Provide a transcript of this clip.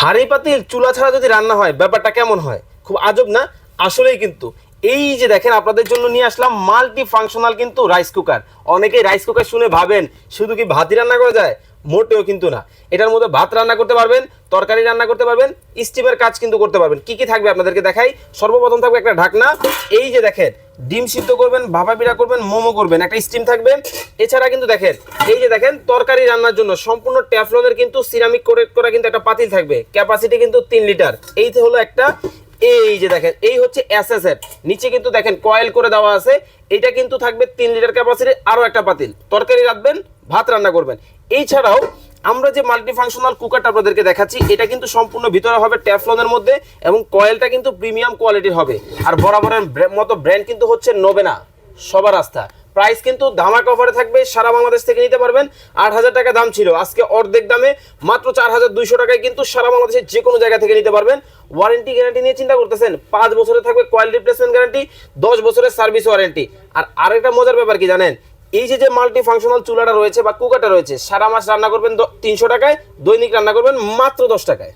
হাঁড়ি পাতিল চুলা ছাড়া যদি রান্না হয় ব্যাপারটা কেমন হয়? খুব আজব না? আসলেই কিন্তু এই যে দেখেন আপনাদের জন্য নিয়ে আসলাম মাল্টি ফাংশনাল কিন্তু রাইস কুকার। অনেকেই রাইস কুকার শুনে ভাবেন শুধু কি ভাতই রান্না করা যায়, মোটেও কিন্তু না। এটার মধ্যে ভাত রান্না করতে পারবেন, তরকারি রান্না করতে পারবেন, স্টিমের কাজ কিন্তু করতে পারবেন। কি কি থাকবে আপনাদেরকে দেখাই। সর্বপ্রথম থাকবে একটা ঢাকনা। এই যে দেখেন ডিম সিদ্ধ করবেন, ভাপা পিঠা করবেন, মোমো করবেন, একটা স্টিম থাকবে। এছাড়া কিন্তু দেখেন এই যে দেখেন তরকারি রান্নার জন্য সম্পূর্ণ টেফলনের কিন্তু সিরামিক কোটেড করা কিন্তু একটা পাতিল থাকবে, ক্যাপাসিটি কিন্তু 3 লিটার। এই হলো একটা। এই যে দেখেন এই হচ্ছে এসএসএর নিচে কিন্তু দেখেন কয়েল করে দেওয়া আছে। এটা কিন্তু থাকবে 3 লিটার ক্যাপাসিটি। আরো একটা পাতিল, তরকারি রাখবেন, ভাত রান্না করবেন। এই ছাড়াও আমরা যে মাল্টি ফাংশনাল কুকারটা আপনাদেরকে দেখাচ্ছি এটা কিন্তু সম্পূর্ণ ভিতরে হবে টেফলনের মধ্যে এবং কয়েলটা কিন্তু প্রিমিয়াম কোয়ালিটির হবে। আর বরাবরের মতো ব্র্যান্ড কিন্তু হচ্ছে নোবেনা, সবার আস্থা। প্রাইস কিন্তু ধামাকা অফারে থাকবে, সারা বাংলাদেশ থেকে নিতে পারবেন। 8,000 টাকা দাম ছিল, আজকে অর্ধেক দামে মাত্র 4,200 টাকায় কিন্তু সারা বাংলাদেশের যে কোনো জায়গা থেকে নিতে পারবেন। ওয়ারেন্টি গ্যারান্টি নিয়ে চিন্তা করতেছেন? 5 বছরে থাকবে কয়েল রিপ্লেসমেন্ট গ্যারান্টি, 10 বছরের সার্ভিস ওয়ারেন্টি। আর আরেকটা মজার ব্যাপার কি জানেন? এই যে মাল্টি ফাংশনাল চুলাটা রয়েছে বা কুকারটা রয়েছে, সারা মাস রান্না করবেন 300 টাকায়, দৈনিক রান্না করবেন মাত্র 10 টাকায়।